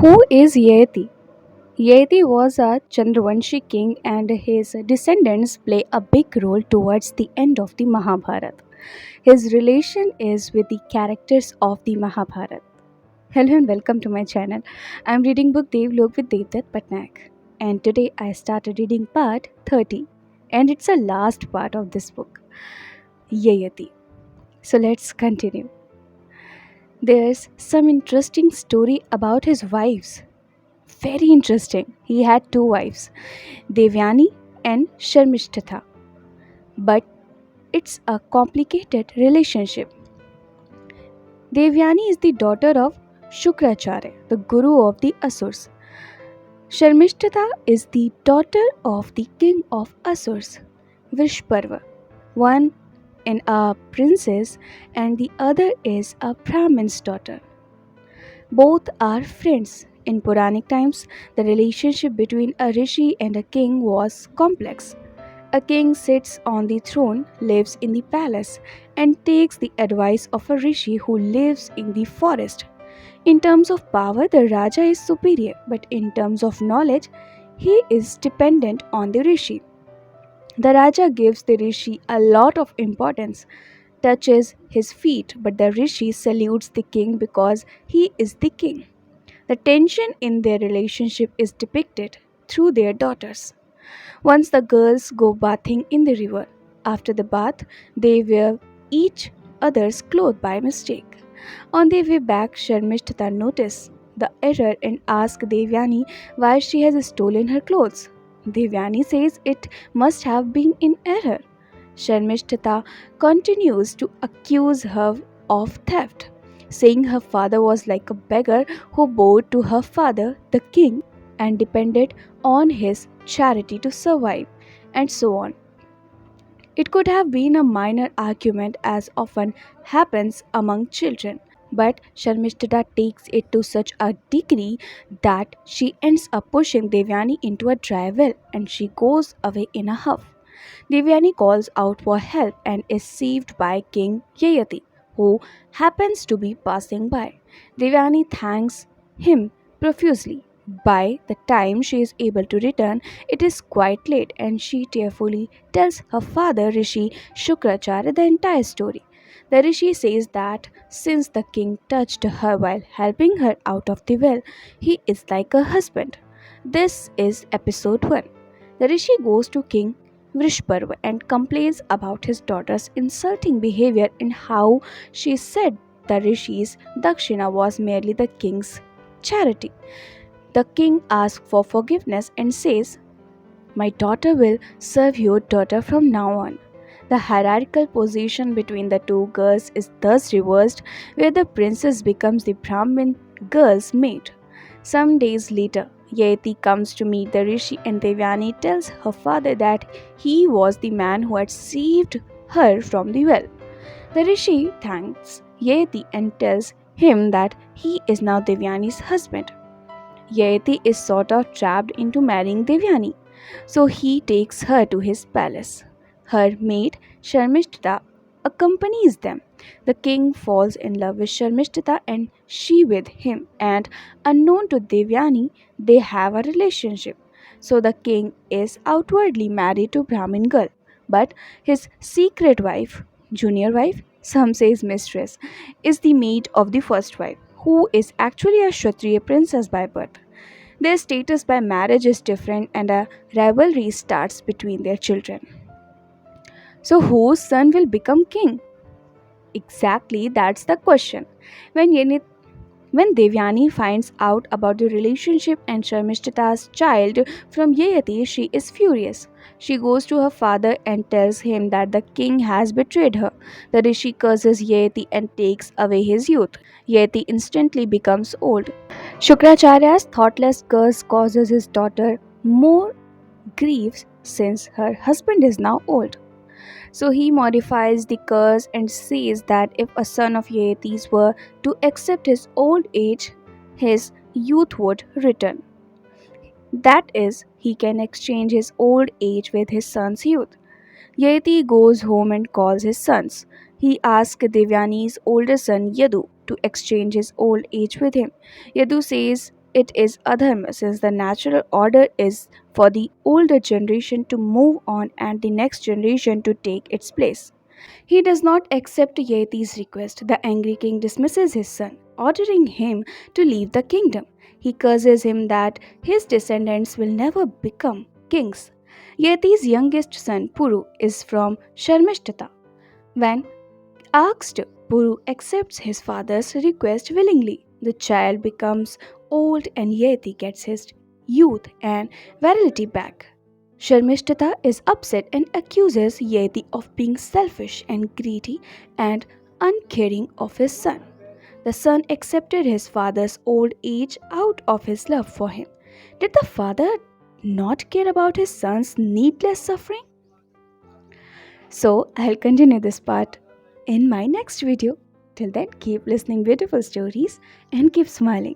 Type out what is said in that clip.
Who is Yayati? Yayati was a Chandravanshi king and his descendants play a big role towards the end of the Mahabharata. His relation is with the characters of the Mahabharata. Hello and welcome to my channel. I am reading book Devlok Devdutt Patnayak, and today I started reading part 30, and it's the last part of this book, Yayati. So let's continue. There's some interesting story about his wives. Very interesting. He had two wives, Devyani and Sharmishtha. But it's a complicated relationship. Devyani is the daughter of Shukracharya, the guru of the Asurs. Sharmishtha is the daughter of the king of Asurs, Vrishparva. One is a princess and the other is a Brahmin's daughter. Both are friends. In Puranic times, the relationship between a rishi and a king was complex. A king sits on the throne, lives in the palace, and takes the advice of a rishi who lives in the forest. In terms of power, the Raja is superior, but in terms of knowledge, he is dependent on the rishi. The Raja gives the rishi a lot of importance, touches his feet, but the rishi salutes the king because he is the king. The tension in their relationship is depicted through their daughters. Once the girls go bathing in the river. After the bath, they wear each other's clothes by mistake. On their way back, Sharmishtha notices the error and asks Devyani why she has stolen her clothes. Devyani says it must have been in error. Sharmishtha continues to accuse her of theft, saying her father was like a beggar who bowed to her father, the king, and depended on his charity to survive, and so on. It could have been a minor argument, as often happens among children, but Sharmishtha takes it to such a degree that she ends up pushing Devyani into a dry well and she goes away in a huff. Devyani calls out for help and is saved by King Yayati, who happens to be passing by. Devyani thanks him profusely. By the time she is able to return, it is quite late and she tearfully tells her father Rishi Shukracharya the entire story. The Rishi says that since the king touched her while helping her out of the well, he is like a husband. This is episode 1. The Rishi goes to King Vrishparva and complains about his daughter's insulting behavior and how she said the Rishi's Dakshina was merely the king's charity. The king asks for forgiveness and says, "My daughter will serve your daughter from now on." The hierarchical position between the two girls is thus reversed, where the princess becomes the Brahmin girl's maid. Some days later, Yayati comes to meet the rishi and Devyani tells her father that he was the man who had saved her from the well. The rishi thanks Yayati and tells him that he is now Devyani's husband. Yayati is sort of trapped into marrying Devyani, so he takes her to his palace. Her maid, Sharmishtha, accompanies them. The king falls in love with Sharmishtha and she with him, and unknown to Devyani, they have a relationship. So the king is outwardly married to Brahmin girl, but his secret wife, junior wife, some says mistress, is the maid of the first wife, who is actually a Kshatriya princess by birth. Their status by marriage is different and a rivalry starts between their children. So, whose son will become king? Exactly, that's the question. When when Devyani finds out about the relationship and Sharmishtha's child from Yayati, she is furious. She goes to her father and tells him that the king has betrayed her. The rishi curses Yayati and takes away his youth. Yayati instantly becomes old. Shukracharya's thoughtless curse causes his daughter more griefs since her husband is now old. So he modifies the curse and says that if a son of Yayati's were to accept his old age, his youth would return. That is, he can exchange his old age with his son's youth. Yayati goes home and calls his sons. He asks Devyani's older son Yadu to exchange his old age with him. Yadu says it is adharma, since the natural order is for the older generation to move on and the next generation to take its place. He does not accept Yeti's request. The angry king dismisses his son, ordering him to leave the kingdom. He curses him that his descendants will never become kings. Yeti's youngest son, Puru, is from Sharmishtata. When asked, Puru accepts his father's request willingly. The child becomes old and Yeti gets his youth and virility back. Sharmishtata is upset and accuses Yeti of being selfish and greedy and uncaring of his son. The son accepted his father's old age out of his love for him. Did the father not care about his son's needless suffering? So, I'll continue this part in my next video. Till then, keep listening beautiful stories and keep smiling.